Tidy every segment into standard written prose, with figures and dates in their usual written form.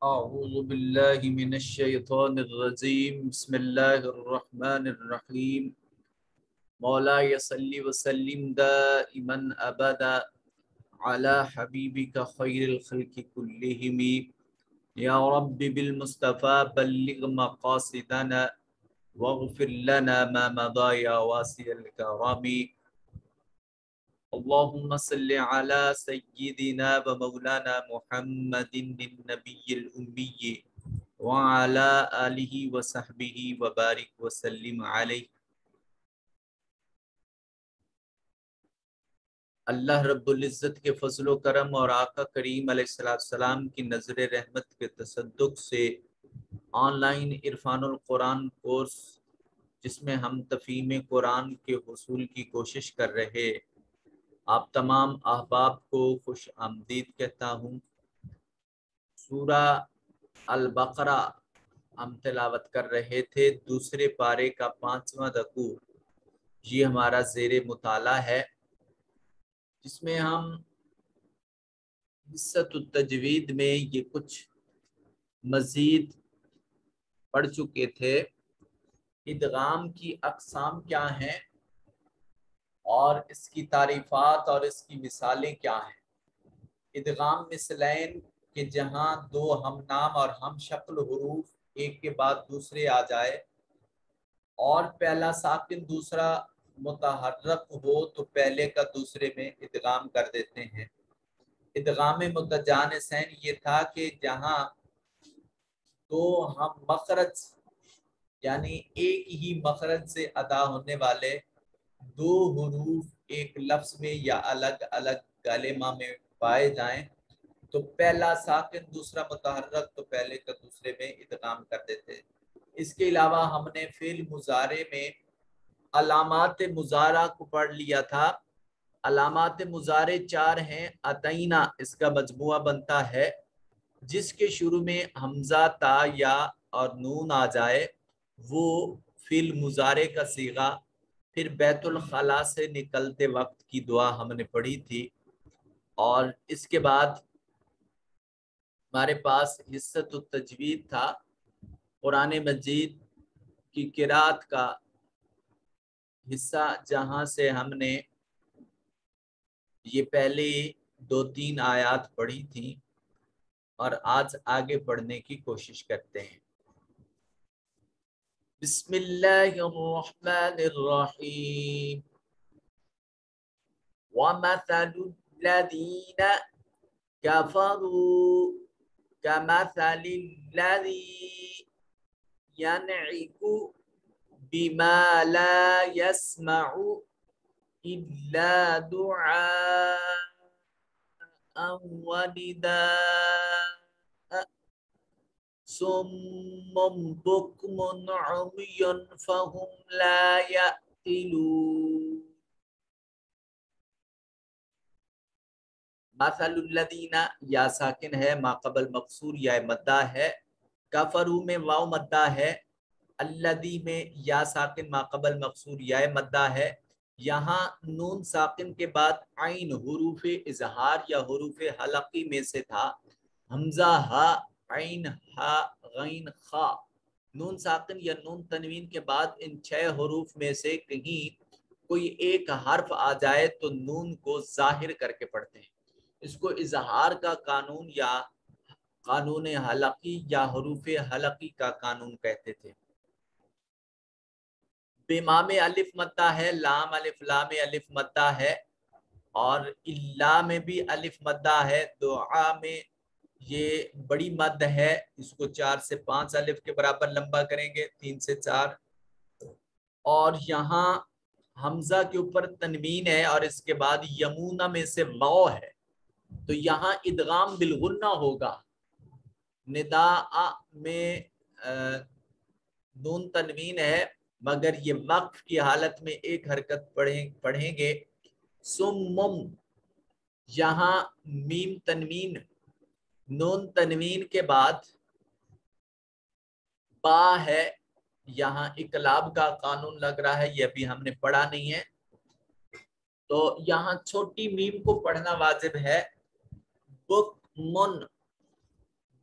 أعوذ بالله من الشيطان الرجيم بسم الله الرحمن الرحيم مولاي صل وسلم دائما أبدا على حبيبك خير الخلق كلهم يا رب بالمصطفى بلغ مقاصدنا واغفر لنا ما مضى يا واسع الكرم اللهم صل على سيدنا ومولانا محمد النبي الأمي وعلى آلہ وصحبہ وبارک وسلم علیہ۔ اللہ رب العزت کے فضل و کرم اور آقا کریم علیہ السلام کی نظر رحمت کے تصدق سے آن لائن عرفان القرآن کورس جس میں ہم تفہیم قرآن کے حصول کی کوشش کر رہے آپ تمام احباب کو خوش آمدید کہتا ہوں۔ سورہ البقرہ ہم تلاوت کر رہے تھے، دوسرے پارے کا 5واں رکوع یہ ہمارا زیر مطالعہ ہے، جس میں ہم حصۃ التجوید میں یہ کچھ مزید پڑھ چکے تھے۔ ادغام کی اقسام کیا ہیں اور اس کی تعریفات اور اس کی مثالیں کیا ہیں۔ ادغام مثلین کہ جہاں دو ہم نام اور ہم شکل حروف ایک کے بعد دوسرے آ جائے اور پہلا ساکن دوسرا متحرک ہو تو پہلے کا دوسرے میں ادغام کر دیتے ہیں۔ ادغام متجانسین یہ تھا کہ جہاں دو ہم مخرج یعنی ایک ہی مخرج سے ادا ہونے والے دو حروف ایک لفظ میں یا الگ الگ کلمہ میں پائے جائیں تو پہلا ساکن دوسرا متحرک تو پہلے کا دوسرے میں ادغام کر دیتے ہیں۔ اس کے علاوہ ہم نے فعل مضارع میں علامات مضارع کو پڑھ لیا تھا۔ علامات مضارع 4 ہیں۔ اتینا اس کا مجموعہ بنتا ہے جس کے شروع میں حمزہ تا یا اور نون آ جائے وہ فعل مضارع کا صیغہ۔ پھر بیت الخلاء سے نکلتے وقت کی دعا ہم نے پڑھی تھی، اور اس کے بعد ہمارے پاس حصۃ التجوید تھا، قرآن مجید کی قرات کا حصہ جہاں سے ہم نے یہ پہلے 2-3 آیات پڑھی تھیں اور آج آگے پڑھنے کی کوشش کرتے ہیں۔ بسم اللہ الرحمن الرحیم وَمَثَلُ الَّذِينَ كَفَرُوا كَمَثَلِ الَّذِي يَنْعِقُ بِمَا لَا يَسْمَعُ إِلَّا دُعَاءً وَنِدَاءً صُمٌّ بُكْمٌ عُمْيٌ فَهُمْ لَا يَعْقِلُونَ۔ مثل الذین یا ساکن ہے، ما قبل مقصور یا مدہ ہے، کفرو میں واو مدہ ہے، الذی میں یا ساکن ما قبل مقصور یا مدہ ہے۔ یہاں نون ساکن کے بعد عین حروف اظہار یا حروف حلقی میں سے تھا۔ حمزہ ہا، عین ہا، غین خا۔ نون ساکن یا نون تنوین کے بعد ان 6 حروف میں سے کہیں کوئی ایک حرف آ جائے تو نون کو ظاہر کر کے پڑھتے ہیں۔ اس کو اظہار کا قانون یا قانون حلقی یا حروف حلقی کا قانون کہتے تھے۔ بما میں الف مدہ ہے، لام الف لام الف مدہ ہے، اور الا میں بھی الف مدہ ہے۔ دعا میں یہ بڑی مد ہے، اس کو 4 سے 5 الف کے برابر لمبا کریں گے، 3 سے 4۔ اور یہاں حمزہ کے اوپر تنوین ہے اور اس کے بعد یمونہ میں سے واو ہے، تو یہاں ادغام بالغنہ ہوگا۔ نداء میں نون تنوین ہے مگر یہ وقف کی حالت میں ایک حرکت پڑھیں گے۔ سمم یہاں میم تنوین، نون تنوین کے بعد با ہے، یہاں اقلاب کا قانون لگ رہا ہے، یہ ابھی ہم نے پڑھا نہیں ہے، تو یہاں چھوٹی میم کو پڑھنا واجب ہے۔ بک من،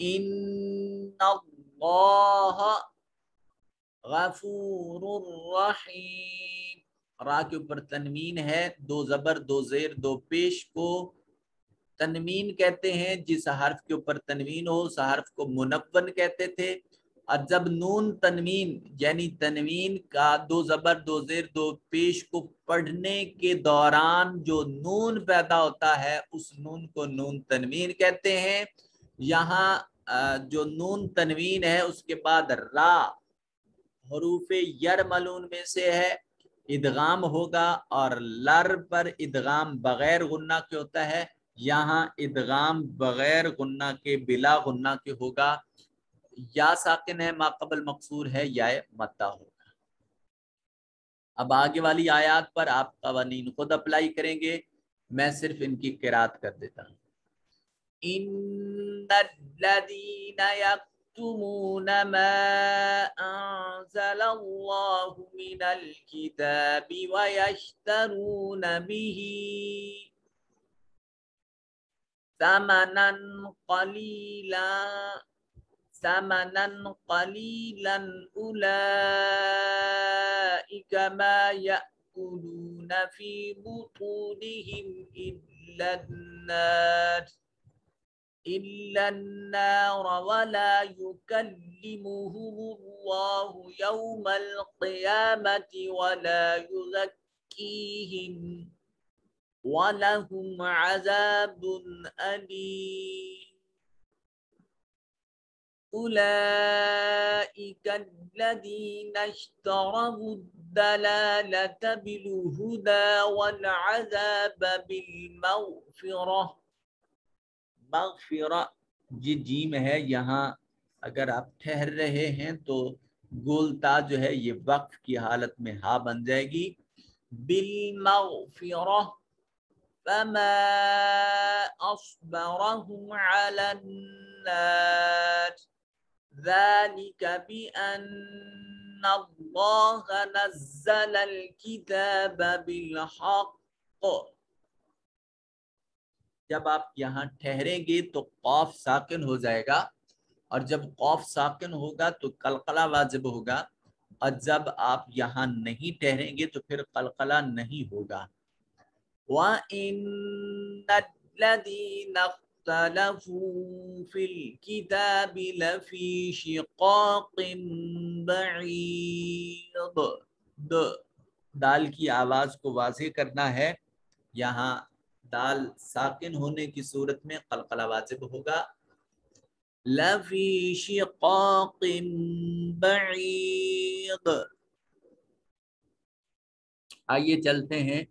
ان اللہ غفور الرحیم. را کے اوپر تنوین ہے، دو زبر دو زیر دو پیش کو تنوین کہتے ہیں. جس حرف کے اوپر تنوین ہو اس حرف کو منون کہتے تھے. اور جب نون تنوین یعنی تنوین کا دو زبر دو زیر دو پیش کو پڑھنے کے دوران جو نون پیدا ہوتا ہے اس نون کو نون تنوین کہتے ہیں. یہاں جو نون تنوین ہے اس کے بعد را حروف یرملون میں سے ہے، ادغام ہوگا، اور لر پر ادغام بغیر غنہ کے ہوتا ہے. یہاں ادغام بغیر غنہ کے بلا غنہ کے ہوگا. یا ساکن ہے ما قبل مقصور ہے یا مدہ ہوگا. اب آگے والی آیات پر آپ قوانین خود اپلائی کریں گے، میں صرف ان کی قرات کر دیتا ہوں. ان الذین یکتمون ما انزل اللہ من الکتاب ویشترون به ثمنا قلیلا اولئک ما یأکلون فی بطونہم إلا النار ولا يكلمهم الله يوم القيامة ولا يزكيهم ولهم عذاب أليم. أولئك الذين اشتروا الضلالة بالهدى والعذاب بالمغفرة. مغفرہ جی جیم ہے، یہاں اگر آپ ٹھہر رہے ہیں تو گولتا جو ہے یہ وقف کی حالت میں ہا بن جائے گی. بالمغفرہ فما اصبرهم على النار ذلك بأن الله نزل الكتاب بالحق. جب آپ یہاں ٹھہریں گے تو قاف ساکن ہو جائے گا، اور جب قاف ساکن ہوگا تو قلقلہ واجب ہوگا، اور جب آپ یہاں نہیں ٹھہریں گے تو پھر قلقلہ نہیں ہوگا. وَإِنَّ الَّذِينَ اخْتَلَفُوا فِي الْكِتَابِ لَفِي شِقَاقٍ بَعِيدٍ. دال کی آواز کو واضح کرنا ہے، یہاں دال ساکن ہونے کی صورت میں قلقلہ واجب ہوگا. لَفِي شِقَاقٍ بَعِيدٍ. آئیے چلتے ہیں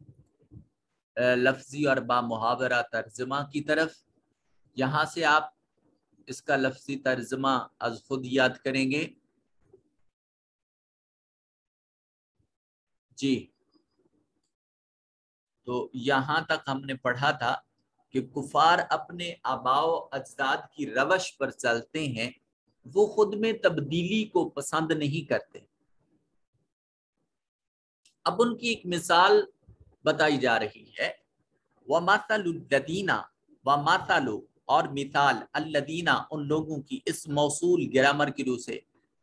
لفظی اور با محاورہ ترجمہ کی طرف. یہاں سے آپ اس کا لفظی ترجمہ از خود یاد کریں گے. جی تو یہاں تک ہم نے پڑھا تھا کہ کفار اپنے آباء و اجداد کی روش پر چلتے ہیں، وہ خود میں تبدیلی کو پسند نہیں کرتے. اب ان کی ایک مثال بتائی جا رہی ہے. وَمَثَلُ الَّذِينَ وَمَثَلُ اور مثال الَّذِينَ ان لوگوں کی، اس موصول گرامر کی روح سے.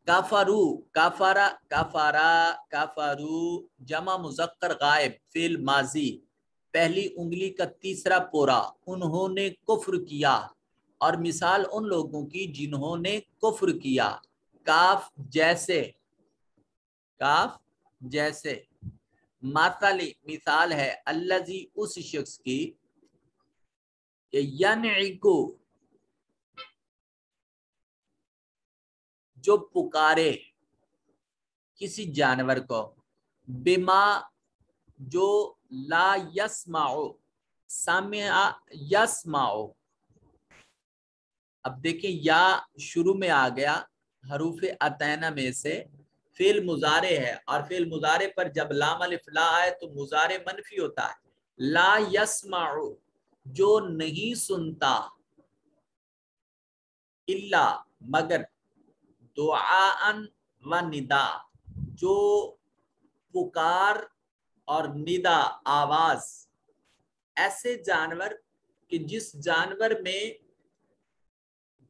کافرو کافرا کافارا کافارو جمع مذکر غائب فعل ماضی پہلی انگلی کا تیسرا پورا، انہوں نے کفر کیا. اور مثال ان لوگوں کی جنہوں نے کفر کیا. کاف جیسے، کاف جیسے. مثالی مثال ہے الذی اس شخص کی کہ ینعکو جو پکارے کسی جانور کو، بما جو لا یسمعو سمع یسمعو. اب دیکھیں یا شروع میں آ گیا حروف عطینہ میں سے، فعل مضارع ہے، اور فعل مضارع پر جب لام الف لا آئے تو مضارع منفی ہوتا ہے. لا یسمعو جو نہیں سنتا، الا مگر، دعاءً و ندا جو پکار اور ندا آواز. ایسے جانور کہ جس جانور میں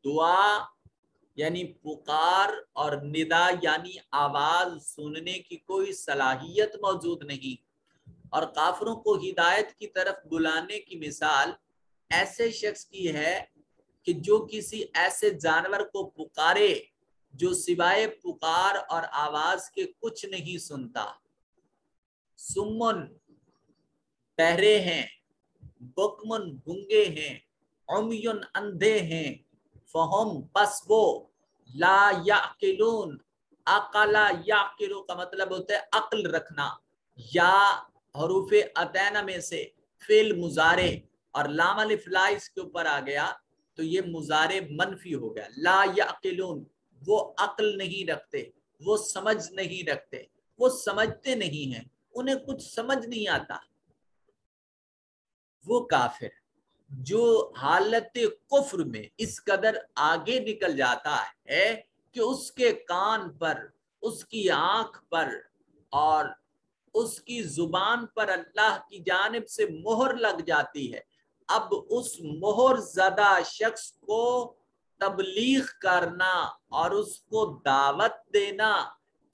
دعا یعنی پکار اور ندا یعنی آواز سننے کی کوئی صلاحیت موجود نہیں، اور کافروں کو ہدایت کی طرف بلانے کی مثال ایسے شخص کی ہے کہ جو کسی ایسے جانور کو پکارے جو سوائے پکار اور آواز کے کچھ نہیں سنتا۔ سمن بہرے ہیں، بکمن گنگے ہیں، عمیون اندھے ہیں، فہم پس وہ، لا یعقلون، عقلا یعقلو کا مطلب ہوتا ہے عقل رکھنا، یا حروف عطینہ میں سے فعل مضارع اور لام الف لا اس کے اوپر آ گیا تو یہ مضارع منفی ہو گیا۔ لا یعقلون، وہ عقل نہیں رکھتے، وہ سمجھ نہیں رکھتے، وہ سمجھتے نہیں ہیں، انہیں کچھ سمجھ نہیں آتا۔ وہ کافر جو حالت کفر میں اس قدر آگے نکل جاتا ہے کہ اس کے کان پر، اس کی آنکھ پر اور اس کی زبان پر اللہ کی جانب سے مہر لگ جاتی ہے، اب اس مہر زدہ شخص کو تبلیغ کرنا اور اس کو دعوت دینا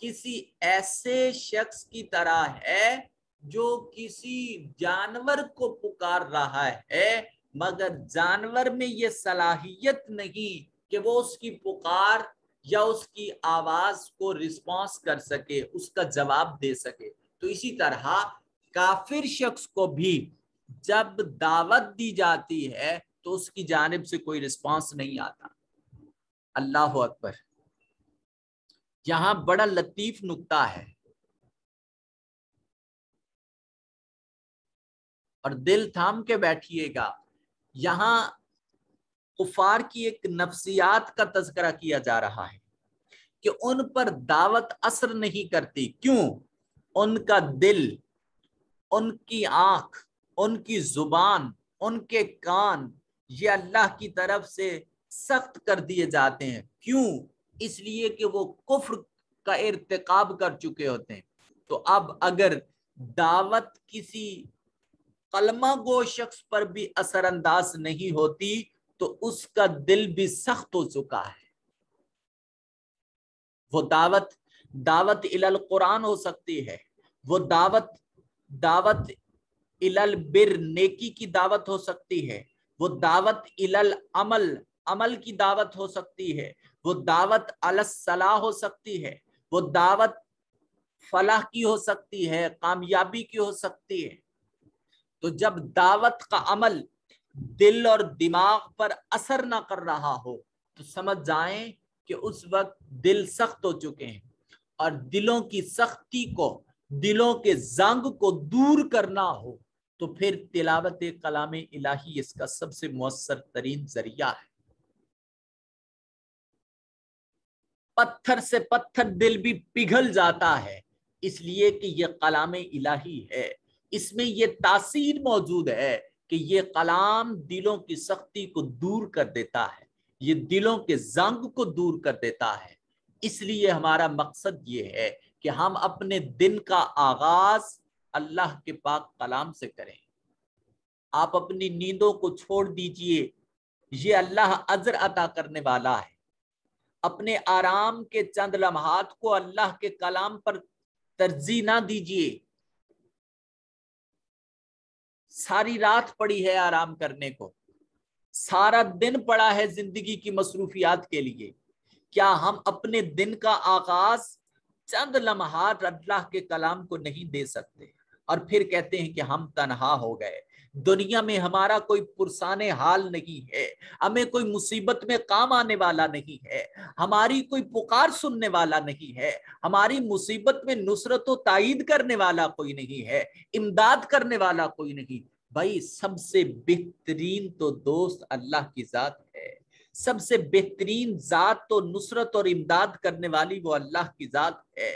کسی ایسے شخص کی طرح ہے جو کسی جانور کو پکار رہا ہے، مگر جانور میں یہ صلاحیت نہیں کہ وہ اس کی پکار یا اس کی آواز کو رسپانس کر سکے، اس کا جواب دے سکے۔ تو اسی طرح کافر شخص کو بھی جب دعوت دی جاتی ہے تو اس کی جانب سے کوئی رسپانس نہیں آتا۔ اللہ اکبر۔ یہاں بڑا لطیف نکتہ ہے اور دل تھام کے بیٹھیے گا۔ یہاں کفار کی ایک نفسیات کا تذکرہ کیا جا رہا ہے کہ ان پر دعوت اثر نہیں کرتی۔ کیوں؟ ان کا دل، ان کی آنکھ، ان کی زبان، ان کے کان یہ اللہ کی طرف سے سخت کر دیے جاتے ہیں۔ کیوں؟ اس لیے کہ وہ کفر کا ارتکاب کر چکے ہوتے ہیں۔ تو اب اگر دعوت کسی کلمہ گو شخص پر بھی اثر انداز نہیں ہوتی تو اس کا دل بھی سخت ہو چکا ہے۔ وہ دعوت الی القرآن ہو سکتی ہے، وہ دعوت الی البر نیکی کی دعوت ہو سکتی ہے، وہ دعوت الی العمل عمل کی دعوت ہو سکتی ہے، وہ دعوت علی الصلاح ہو سکتی ہے، وہ دعوت فلاح کی ہو سکتی ہے، کامیابی کی ہو سکتی ہے۔ تو جب دعوت کا عمل دل اور دماغ پر اثر نہ کر رہا ہو تو سمجھ جائیں کہ اس وقت دل سخت ہو چکے ہیں، اور دلوں کی سختی کو، دلوں کے زنگ کو دور کرنا ہو تو پھر تلاوت کلام الہی اس کا سب سے مؤثر ترین ذریعہ ہے۔ پتھر سے پتھر دل بھی پگھل جاتا ہے اس لیے کہ یہ کلام الہی ہے، اس میں یہ تاثیر موجود ہے کہ یہ کلام دلوں کی سختی کو دور کر دیتا ہے، یہ دلوں کے زنگ کو دور کر دیتا ہے۔ اس لیے ہمارا مقصد یہ ہے کہ ہم اپنے دن کا آغاز اللہ کے پاک کلام سے کریں۔ آپ اپنی نیندوں کو چھوڑ دیجئے، یہ اللہ اجر عطا کرنے والا ہے۔ اپنے آرام کے چند لمحات کو اللہ کے کلام پر ترجیح نہ دیجئے۔ ساری رات پڑی ہے آرام کرنے کو، سارا دن پڑا ہے زندگی کی مصروفیات کے لیے، کیا ہم اپنے دن کا آغاز چند لمحات اللہ کے کلام کو نہیں دے سکتے؟ اور پھر کہتے ہیں کہ ہم تنہا ہو گئے، دنیا میں ہمارا کوئی پرسان حال نہیں ہے، ہمیں کوئی مصیبت میں کام آنے والا نہیں ہے، ہماری کوئی پکار سننے والا نہیں ہے، ہماری مصیبت میں نصرت و تائید کرنے والا کوئی نہیں ہے، امداد کرنے والا کوئی نہیں۔ بھائی سب سے بہترین تو دوست اللہ کی ذات ہے، سب سے بہترین ذات تو نصرت اور امداد کرنے والی وہ اللہ کی ذات ہے،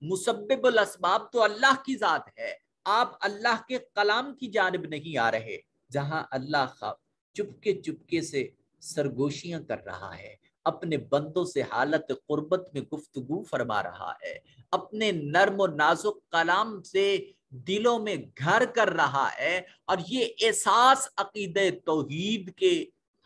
مسبب الاسباب تو اللہ کی ذات ہے۔ آپ اللہ کے کلام کی جانب نہیں آ رہے، جہاں اللہ خواب چپکے سے سرگوشیاں کر رہا ہے، اپنے بندوں سے حالت قربت میں گفتگو فرما رہا ہے، اپنے نرم و نازک کلام سے دلوں میں گھر کر رہا ہے، اور یہ احساس عقیدہ توحید کے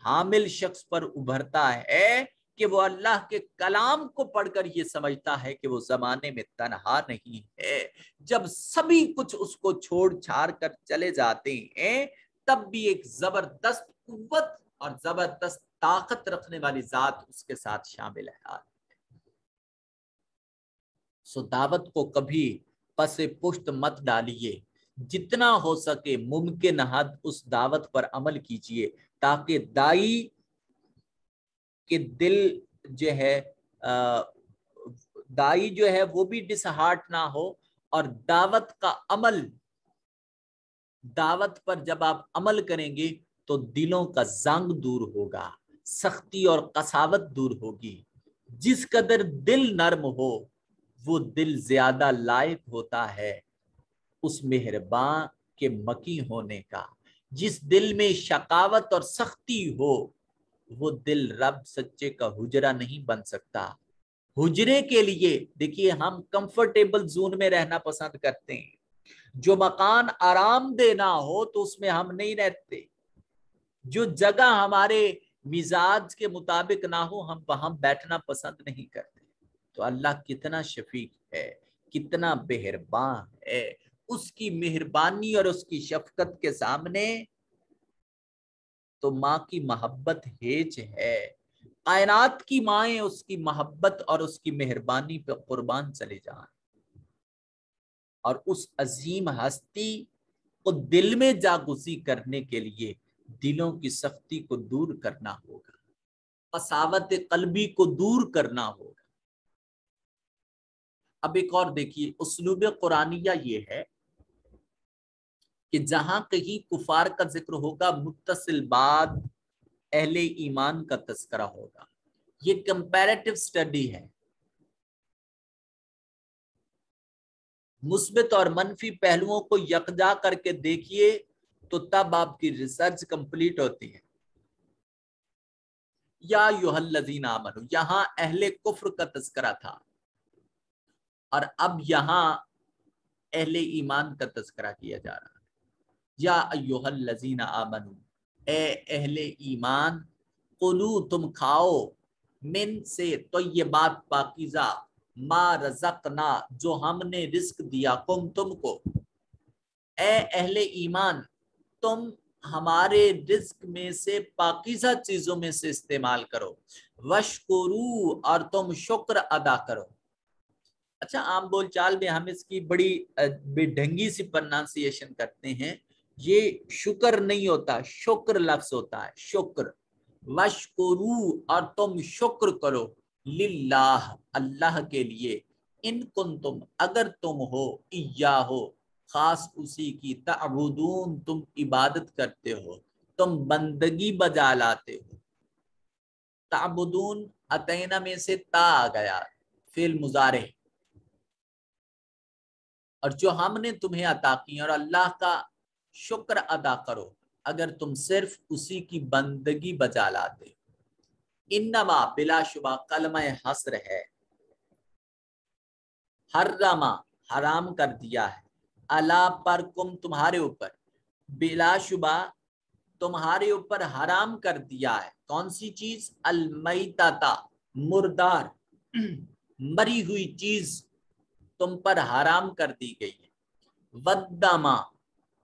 حامل شخص پر ابھرتا ہے کہ وہ اللہ کے کلام کو پڑھ کر یہ سمجھتا ہے کہ وہ زمانے میں تنہا نہیں ہے۔ جب سبھی کچھ اس کو چھوڑ چھاڑ کر چلے جاتے ہیں تب بھی ایک زبردست قوت اور زبردست طاقت رکھنے والی ذات اس کے ساتھ شامل ہے۔ سو دعوت کو کبھی پس پشت مت ڈالیے، جتنا ہو سکے ممکن حد اس دعوت پر عمل کیجیے تاکہ دائی کہ دل جو ہے دائی جو ہے وہ بھی ڈس ہارٹ نہ ہو، اور دعوت کا عمل، دعوت پر جب آپ عمل کریں گے تو دلوں کا زنگ دور ہوگا، سختی اور قساوت دور ہوگی۔ جس قدر دل نرم ہو وہ دل زیادہ لائق ہوتا ہے اس مہرباں کے مکی ہونے کا۔ جس دل میں شقاوت اور سختی ہو وہ دل رب سچے کا حجرہ نہیں بن سکتا۔ حجرے کے لیے دیکھیے ہم کمفرٹیبل زون میں رہنا پسند کرتے ہیں، جو مکان آرام دہ نہ ہو تو اس میں ہم نہیں رہتے، جو جگہ ہمارے مزاج کے مطابق نہ ہو ہم وہاں بیٹھنا پسند نہیں کرتے۔ تو اللہ کتنا شفیق ہے، کتنا مہرباں ہے، اس کی مہربانی اور اس کی شفقت کے سامنے تو ماں کی محبت ہیچ ہے۔ کائنات کی مائیں اس کی محبت اور اس کی مہربانی پہ قربان چلے جائیں، اور اس عظیم ہستی کو دل میں جاگزی کرنے کے لیے دلوں کی سختی کو دور کرنا ہوگا، قساوت قلبی کو دور کرنا ہوگا۔ اب ایک اور دیکھیے اسلوب قرآنیہ یہ ہے کہ جہاں کہیں کفار کا ذکر ہوگا متصل بعد اہل ایمان کا تذکرہ ہوگا۔ یہ کمپیریٹیو سٹڈی ہے، مثبت اور منفی پہلوؤں کو یکجا کر کے دیکھیے تو تب آپ کی ریسرچ کمپلیٹ ہوتی ہے۔ یا ایھا الذین آمنوا، یہاں اہل کفر کا تذکرہ تھا اور اب یہاں اہل ایمان کا تذکرہ کیا جا رہا ہے۔ یا ایھا الذین آمنوا، اے اہل ایمان، کلو تم کھاؤ، من سے طیبات پاکیزہ، ما رزقنا جو ہم نے رزق دیا، تم کو، اے اہل ایمان تم ہمارے رزق میں سے پاکیزہ چیزوں میں سے استعمال کرو، وشکرو اور تم شکر ادا کرو۔ اچھا عام بول چال میں ہم اس کی بڑی بے ڈھنگی سی پرنانسیشن کرتے ہیں، یہ شکر نہیں ہوتا، شکر لفظ ہوتا ہے، شکر۔ وشکرو اور تم شکر کرو، للہ اللہ کے لیے، ان کنتم اگر تم ہو، ایاہو خاص اسی کی، تعبدون تم عبادت کرتے ہو، تم بندگی بجا لاتے ہو۔ تعبدون اتینا میں سے تا آ گیا، فعل مضارع، اور جو ہم نے تمہیں عطا کی اور اللہ کا شکر ادا کرو اگر تم صرف اسی کی بندگی بجا لاتے۔ انما بلا شبہ کلمہ حصر ہے، حرما حرام کر دیا ہے، الا پر کم تمہارے اوپر، بلا شبہ تمہارے اوپر حرام کر دیا ہے کون سی چیز؟ المیتتا، مردار مری ہوئی چیز تم پر حرام کر دی گئی ہے، والدما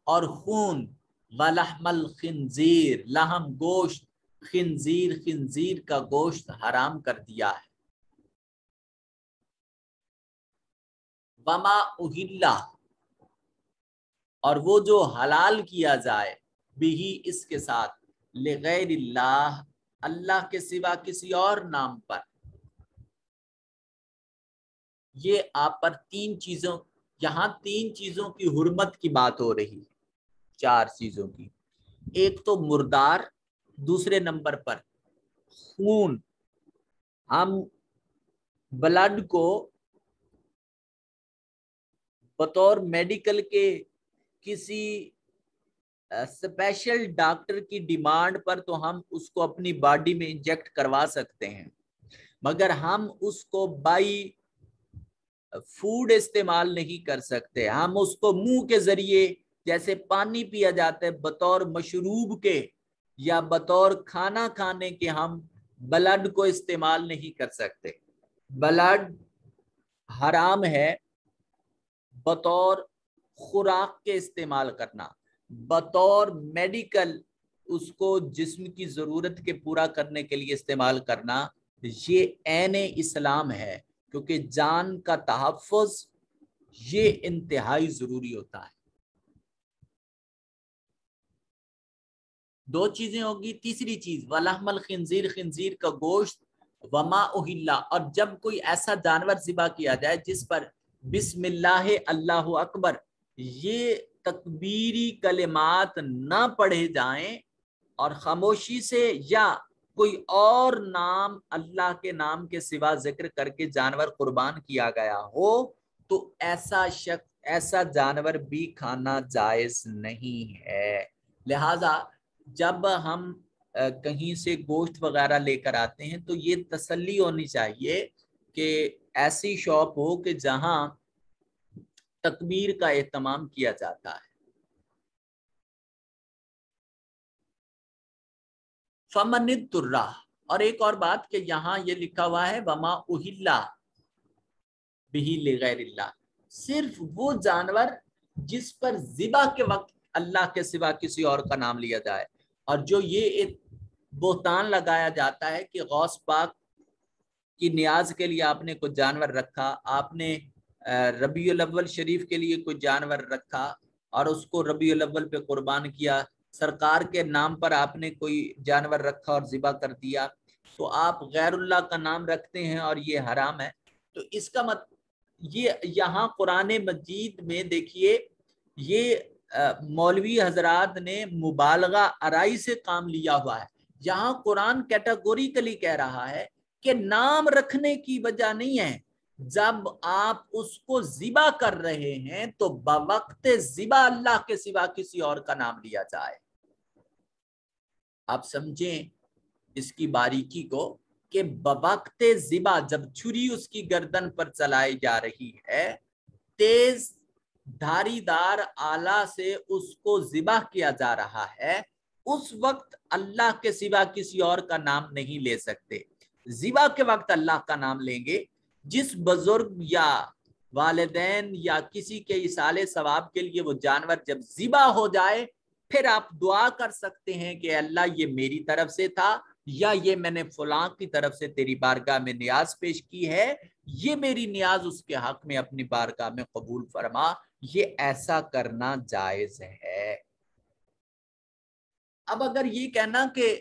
اور خون، ولحم الخنزیر لحم گوشت، خنزیر کا گوشت حرام کر دیا ہے، وما اہلا اور وہ جو حلال کیا جائے، بھی اس کے ساتھ، لغیر اللہ اللہ کے سوا کسی اور نام پر۔ یہ آپ پر تین چیزوں، یہاں تین چیزوں کی حرمت کی بات ہو رہی ہے، چار چیزوں کی۔ ایک تو مردار، دوسرے نمبر پر خون، ہم بلڈ کو بطور میڈیکل کے کسی اسپیشل ڈاکٹر کی ڈیمانڈ پر تو ہم اس کو اپنی باڈی میں انجیکٹ کروا سکتے ہیں، مگر ہم اس کو بائی فوڈ استعمال نہیں کر سکتے۔ ہم اس کو منہ کے ذریعے جیسے پانی پیا جاتا ہے بطور مشروب کے، یا بطور کھانا کھانے کے ہم بلڈ کو استعمال نہیں کر سکتے. بلڈ حرام ہے بطور خوراک کے استعمال کرنا، بطور میڈیکل اس کو جسم کی ضرورت کے پورا کرنے کے لیے استعمال کرنا، یہ عین اسلام ہے، کیونکہ جان کا تحفظ یہ انتہائی ضروری ہوتا ہے. دو چیزیں ہوگی. تیسری چیز وَلَحْمَ الْخِنْزِيرِ، خنزیر کا گوشت، وَمَا أُهِلَّ، اور جب کوئی ایسا جانور ذبح کیا جائے جس پر بسم اللہ اللہ اکبر یہ تکبیری کلمات نہ پڑھے جائیں اور خاموشی سے یا کوئی اور نام اللہ کے نام کے سوا ذکر کر کے جانور قربان کیا گیا ہو تو ایسا شخص ایسا جانور بھی کھانا جائز نہیں ہے. لہذا جب ہم کہیں سے گوشت وغیرہ لے کر آتے ہیں تو یہ تسلی ہونی چاہیے کہ ایسی شاپ ہو کہ جہاں تکبیر کا اہتمام کیا جاتا ہے. فمن اضطر، اور ایک اور بات کہ یہاں یہ لکھا ہوا ہے وما اہل بہ لغیر اللہ، صرف وہ جانور جس پر ذبح کے وقت اللہ کے سوا کسی اور کا نام لیا جائے. اور جو یہ ایک بہتان لگایا جاتا ہے کہ غوث پاک کی نیاز کے لیے آپ نے کوئی جانور رکھا، آپ نے ربیع الاول شریف کے لیے کوئی جانور رکھا اور اس کو ربیع الاول پہ قربان کیا، سرکار کے نام پر آپ نے کوئی جانور رکھا اور ذبح کر دیا، تو آپ غیر اللہ کا نام رکھتے ہیں اور یہ حرام ہے. تو اس کا یہ یہاں قرآن مجید میں دیکھیے یہ مولوی حضرات نے مبالغہ آرائی سے کام لیا ہوا ہے. یہاں قرآن کیٹاگوریکلی کہہ رہا ہے کہ نام رکھنے کی وجہ نہیں ہے، جب آپ اس کو ذبح کر رہے ہیں تو بوقت ذبح اللہ کے سوا کسی اور کا نام لیا جائے. آپ سمجھیں اس کی باریکی کو کہ بوقت ذبح جب چھری اس کی گردن پر چلائی جا رہی ہے، تیز دھاری دار آلہ سے اس کو ذبح کیا جا رہا ہے، اس وقت اللہ کے سوا کسی اور کا نام نہیں لے سکتے. ذبح کے وقت اللہ کا نام لیں گے. جس بزرگ یا والدین یا کسی کے ایصال ثواب کے لیے وہ جانور جب ذبح ہو جائے پھر آپ دعا کر سکتے ہیں کہ اللہ یہ میری طرف سے تھا یا یہ میں نے فلاں کی طرف سے تیری بارگاہ میں نیاز پیش کی ہے، یہ میری نیاز اس کے حق میں اپنی بارگاہ میں قبول فرما. یہ ایسا کرنا جائز ہے. اب اگر یہ کہنا کہ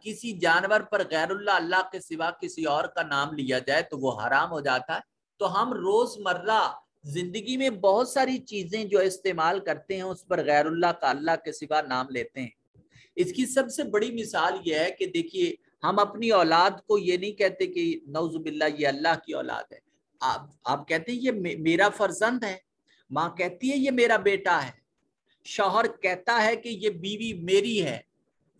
کسی جانور پر غیر اللہ کے سوا کسی اور کا نام لیا جائے تو وہ حرام ہو جاتا ہے، تو ہم روزمرہ زندگی میں بہت ساری چیزیں جو استعمال کرتے ہیں اس پر غیر اللہ کے سوا نام لیتے ہیں. اس کی سب سے بڑی مثال یہ ہے کہ دیکھیے ہم اپنی اولاد کو یہ نہیں کہتے کہ نعوذ باللہ یہ اللہ کی اولاد ہے. آپ کہتے ہیں یہ میرا فرزند ہے، ماں کہتی ہے یہ میرا بیٹا ہے، شوہر کہتا ہے کہ یہ بیوی میری ہے،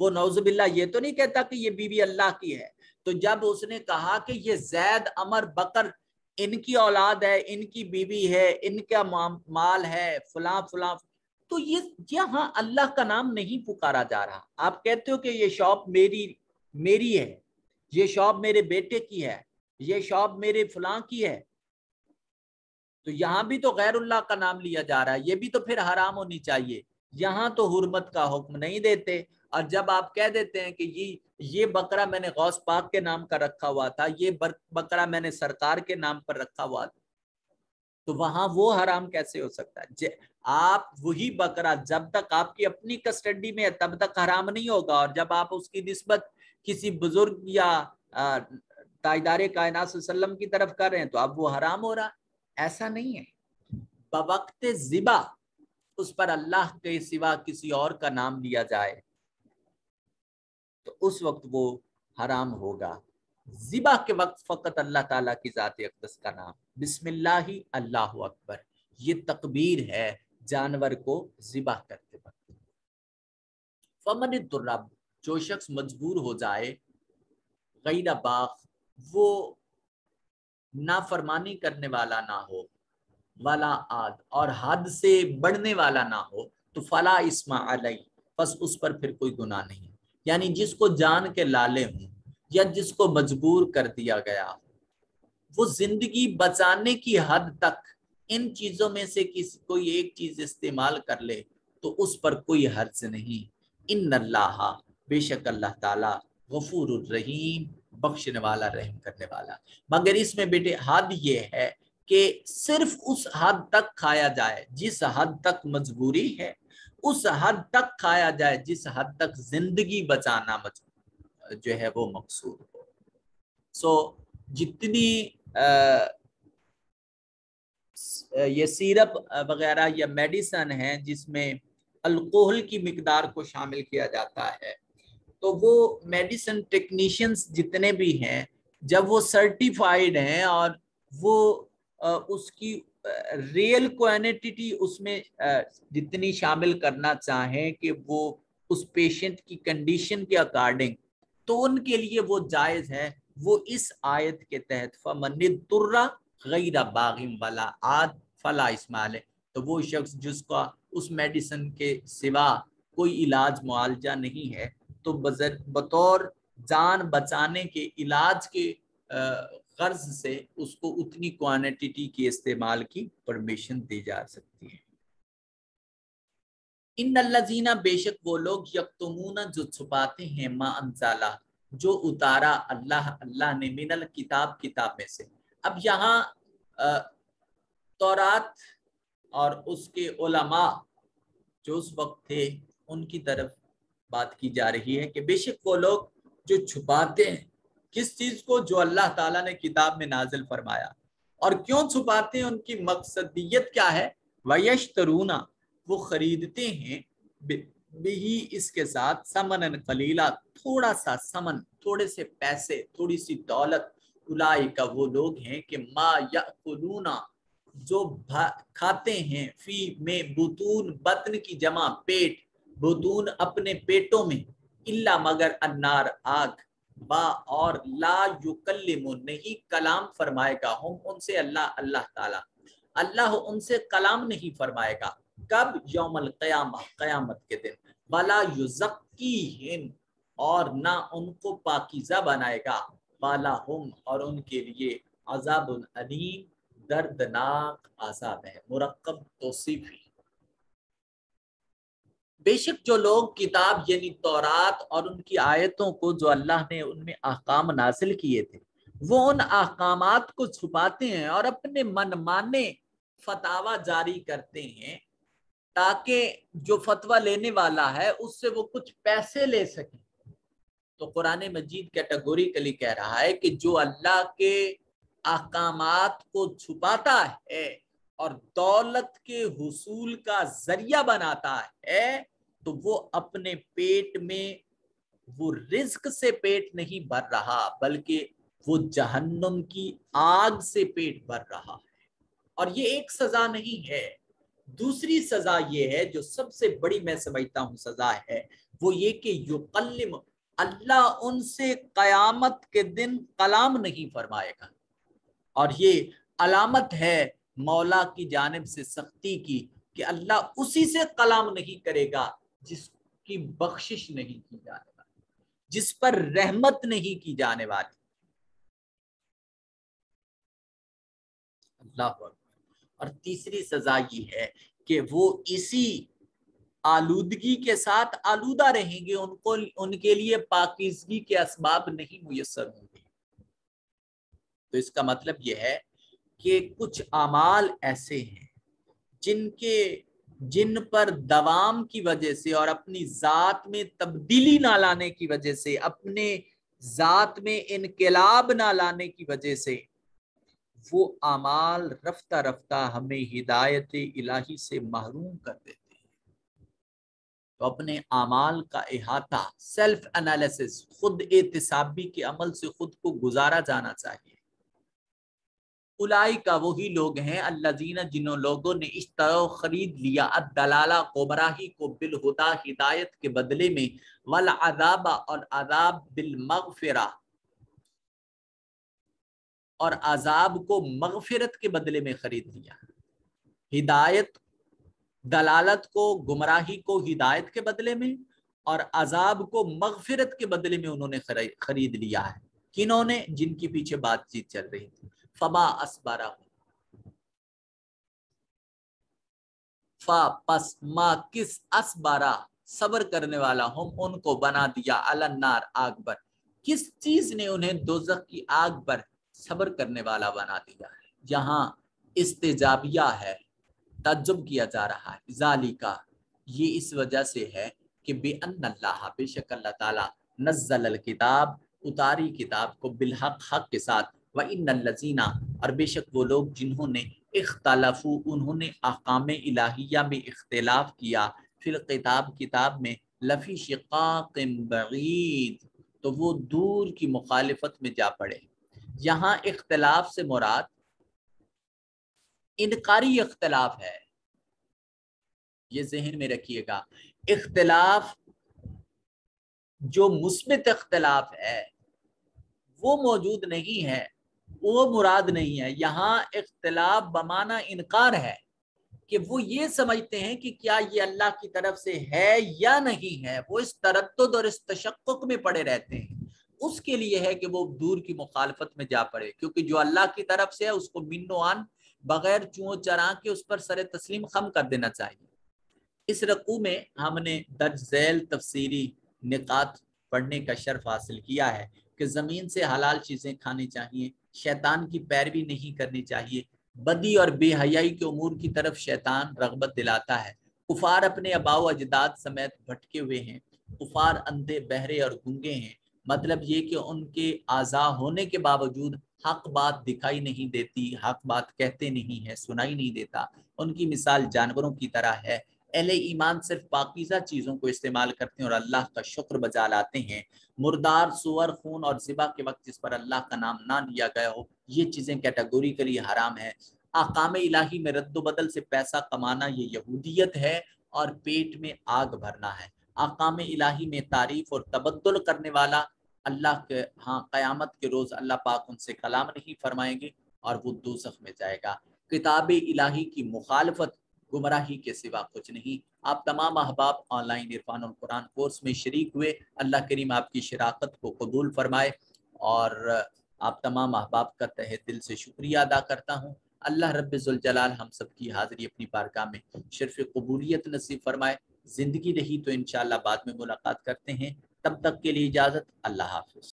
وہ نعوذ باللہ یہ تو نہیں کہتا کہ یہ بیوی اللہ کی ہے. تو جب اس نے کہا کہ یہ زید عمر بکر ان کی اولاد ہے، ان کی بیوی ہے، ان کا مال ہے، فلاں فلاں، تو یہ یہاں اللہ کا نام نہیں پکارا جا رہا. آپ کہتے ہو کہ یہ شاپ میری ہے، یہ شاپ میرے بیٹے کی ہے، یہ شاپ میرے فلاں کی ہے، تو یہاں بھی تو غیر اللہ کا نام لیا جا رہا ہے، یہ بھی تو پھر حرام ہونی چاہیے. یہاں تو حرمت کا حکم نہیں دیتے. اور جب آپ کہہ دیتے ہیں کہ یہ بکرا میں نے غوث پاک کے نام کا رکھا ہوا تھا، یہ بکرا میں نے سرکار کے نام پر رکھا ہوا تھا، تو وہاں وہ حرام کیسے ہو سکتا ہے؟ آپ وہی بکرا جب تک آپ کی اپنی کسٹڈی میں ہے تب تک حرام نہیں ہوگا، اور جب آپ اس کی نسبت کسی بزرگ یا تاجدار کائنات صلی اللہ علیہ وسلم کی طرف کر رہے ہیں تو اب وہ حرام ہو رہا. ایسا نہیں ہے. بوقت ذبح اس پر اللہ کے سوا کسی اور کا نام لیا جائے تو اس وقت وہ حرام ہوگا. ذبح کے وقت فقط اللہ تعالیٰ کی ذات اقدس کا نام، بسم اللہ اللہ اکبر، یہ تکبیر ہے جانور کو ذبح کرتے وقت. فمن اضطر، جو شخص مجبور ہو جائے، غیر باغ، وہ نافرمانی کرنے والا نہ ہو، ولا عاد، اور حد سے بڑھنے والا نہ ہو، تو فلا اسم علیہ، بس اس پر پھر کوئی گناہ نہیں. یعنی جس کو جان کے لالے ہوں یا جس کو مجبور کر دیا گیا، وہ زندگی بچانے کی حد تک ان چیزوں میں سے کسی کوئی ایک چیز استعمال کر لے تو اس پر کوئی حرج نہیں۔ ان اللہ، بے شک اللہ تعالی، غفور الرحیم، بخشنے والا رحم کرنے والا۔ مگر اس میں بیٹے حد یہ ہے کہ صرف اس حد تک کھایا جائے جس حد تک مجبوری ہے، اس حد تک کھایا جائے جس حد تک زندگی بچانا جو ہے وہ مقصود ہو۔ سو جتنی یہ سیرپ وغیرہ یا میڈیسن ہیں جس میں الکوہل کی مقدار کو شامل کیا جاتا ہے، تو وہ میڈیسن ٹیکنیشینز جتنے بھی ہیں جب وہ سرٹیفائیڈ ہیں اور وہ اس کی ریئل کوانٹٹی اس میں جتنی شامل کرنا چاہیں کہ وہ اس پیشنٹ کی کنڈیشن کے اکارڈنگ، تو ان کے لیے وہ جائز ہے۔ وہ اس آیت کے تحت فَمَنِ اضْطُرَّ غَيْرَ بَاغٍ وَلَا عَادٍ فَلَا إِثْمَ عَلَيْهِ، تو وہ شخص جس کا اس میڈیسن کے سوا کوئی علاج معالجہ نہیں ہے تو بطور جان بچانے کے علاج کے غرض سے اس کو اتنی کوانٹٹی کی استعمال کی پرمیشن دی جا سکتی ہے۔ ان الذین، بے شک وہ لوگ، یکتمون جو چھپاتے ہیں، ما انزلہ جو اتارا اللہ نے، من الکتاب کتاب میں سے۔ اب یہاں تورات اور اس کے علماء جو اس وقت تھے ان کی طرف بات کی جا رہی ہے کہ بے شک وہ لوگ جو چھپاتے ہیں کس چیز کو، جو اللہ تعالیٰ نے کتاب میں نازل فرمایا، اور کیوں چھپاتے ہیں، ان کی مقصدیت کیا ہے؟ وَيَشْتَرُونَ، وہ خریدتے ہیں، بھی اس کے ساتھ، ثمنًا قلیلا، تھوڑا سا ثمن، تھوڑے سے پیسے، تھوڑی سی دولت، اولئک وہ لوگ ہیں کہ ما یأکلون جو کھاتے ہیں، فی میں بطون، بطن کی جمع پیٹ، بطون اپنے پیٹوں میں، الا مگر النار آگ، با اور لا یکلم نہیں کلام فرمائے گا، ہم ان سے اللہ تعالی، اللہ ان سے کلام نہیں فرمائے گا، کب؟ یوم القیامہ، قیامت کے دن، ولا یزکیہم اور نہ ان کو پاکیزہ بنائے گا، وَلَهُمْ اور ان کے لیے عذاب علیم، دردناک عذاب ہے، مرکب توصیفی۔ بے شک جو لوگ کتاب یعنی تورات اور ان کی آیتوں کو جو اللہ نے ان میں احکام نازل کیے تھے، وہ ان احکامات کو چھپاتے ہیں اور اپنے من مانے فتاوی جاری کرتے ہیں تاکہ جو فتویٰ لینے والا ہے اس سے وہ کچھ پیسے لے سکیں۔ تو قرآن مجید کیٹیگوریکلی کہہ رہا ہے کہ جو اللہ کے احکامات کو چھپاتا ہے اور دولت کے حصول کا ذریعہ بناتا ہے تو وہ اپنے پیٹ میں وہ رزق سے پیٹ نہیں بھر رہا بلکہ وہ جہنم کی آگ سے پیٹ بھر رہا ہے۔ اور یہ ایک سزا نہیں ہے، دوسری سزا یہ ہے جو سب سے بڑی میں سمجھتا ہوں سزا ہے، وہ یہ کہ یقلم، اللہ ان سے قیامت کے دن کلام نہیں فرمائے گا۔ اور یہ علامت ہے مولا کی جانب سے سختی کی کہ اللہ اسی سے کلام نہیں کرے گا جس کی بخشش نہیں کی جانے والی، جس پر رحمت نہیں کی جانے والی۔ اللہ اکبر۔ اور تیسری سزا یہ ہے کہ وہ اسی آلودگی کے ساتھ آلودہ رہیں گے، ان کے لیے پاکیزگی کے اسباب نہیں میسر ہوں گے۔ تو اس کا مطلب یہ ہے کہ کچھ اعمال ایسے ہیں جن پر دوام کی وجہ سے اور اپنی ذات میں تبدیلی نہ لانے کی وجہ سے، اپنے ذات میں انقلاب نہ لانے کی وجہ سے، وہ اعمال رفتہ رفتہ ہمیں ہدایت الہی سے محروم کر دیتے ہیں۔ تو اپنے اعمال کا احاطہ، سیلف انالیسس، خود احتسابی کے عمل سے خود کو گزارا جانا چاہیے۔ اولئک وہی لوگ ہیں، الذین جنہوں لوگوں نے اشتروا خرید لیا، الدلالہ گمراہی کو، بالہدی ہدایت کے بدلے میں، والعذاب اور عذاب بالمغفرہ اور عذاب کو مغفرت کے بدلے میں خرید لیا۔ ہدایت، دلالت کو، گمراہی کو ہدایت کے بدلے میں، اور عذاب کو مغفرت کے بدلے میں انہوں نے خرید لیا ہے۔ کنہوں نے؟ جن کی پیچھے بات چیت چل رہی تھی۔ فما اسبرا، فا پس ما کس اسبرا صبر کرنے والا ہم ان کو بنا دیا النار آگ پر، کس چیز نے انہیں دوزخ کی آگ پر صبر کرنے والا بنا دیا ہے؟ یہاں استجابیہ ہے، تعجب کیا جا رہا ہے۔ ذالکا، یہ اس وجہ سے ہے کہ بِأَنَّ اللہ، بے شک اللہ تعالیٰ، نزل الکتاب، اتاری کتاب کو بالحق، حق کے ساتھ، وَإِنَّ الَّذِينَ، اور بے شک وہ لوگ جنہوں نے اختلافو، انہوں نے احکام الہیہ میں اختلاف کیا، فی الکتاب، کتاب میں، لفی شقاق بعید، تو وہ دور کی مخالفت میں جا پڑے۔ یہاں اختلاف سے مراد انکاری اختلاف ہے، یہ ذہن میں رکھیے گا۔ اختلاف جو مثبت اختلاف ہے وہ موجود نہیں ہے، وہ مراد نہیں ہے۔ یہاں اختلاف بمعنی انکار ہے، کہ وہ یہ سمجھتے ہیں کہ کیا یہ اللہ کی طرف سے ہے یا نہیں ہے، وہ اس تردد اور اس تشکک میں پڑے رہتے ہیں۔ اس کے لیے ہے کہ وہ دور کی مخالفت میں جا پڑے، کیونکہ جو اللہ کی طرف سے ہے اس کو من و عن، بغیر چون چرا کے اس پر سر تسلیم خم کر دینا چاہیے۔ اس رقوع میں ہم نے درج ذیل تفسیری نکات پڑھنے کا شرف حاصل کیا ہے کہ زمین سے حلال چیزیں کھانی چاہیے، شیطان کی پیروی نہیں کرنی چاہیے، بدی اور بے حیائی کے امور کی طرف شیطان رغبت دلاتا ہے۔ کفار اپنے آباء و اجداد سمیت بھٹکے ہوئے ہیں، کفار اندھے، بہرے اور گنگے ہیں، مطلب یہ کہ ان کے اعضاء ہونے کے باوجود حق بات دکھائی نہیں دیتی، حق بات کہتے نہیں ہیں، سنائی نہیں دیتا، ان کی مثال جانوروں کی طرح ہے۔ اہل ایمان صرف پاکیزہ چیزوں کو استعمال کرتے ہیں اور اللہ کا شکر بجا لاتے ہیں۔ مردار، سور، خون اور ذبح کے وقت جس پر اللہ کا نام نہ لیا گیا ہو، یہ چیزیں کیٹیگوریکلی حرام ہے۔ احکام الہی میں رد و بدل سے پیسہ کمانا یہ یہودیت ہے اور پیٹ میں آگ بھرنا ہے۔ احکام الہی میں تعریف اور تبدل کرنے والا اللہ کے ہاں قیامت کے روز اللہ پاک ان سے کلام نہیں فرمائیں گے اور وہ دوزخ میں جائے گا۔ کتاب الہی کی مخالفت گمراہی کے سوا کچھ نہیں۔ آپ تمام احباب آن لائن عرفان القرآن کورس میں شریک ہوئے، اللہ کریم آپ کی شراکت کو قبول فرمائے، اور آپ تمام احباب کا تہہ دل سے شکریہ ادا کرتا ہوں۔ اللہ رب ذوالجلال ہم سب کی حاضری اپنی بارگاہ میں شرف قبولیت نصیب فرمائے۔ زندگی رہی تو انشاءاللہ بعد میں ملاقات کرتے ہیں، تب تک کے لیے اجازت، اللہ حافظ۔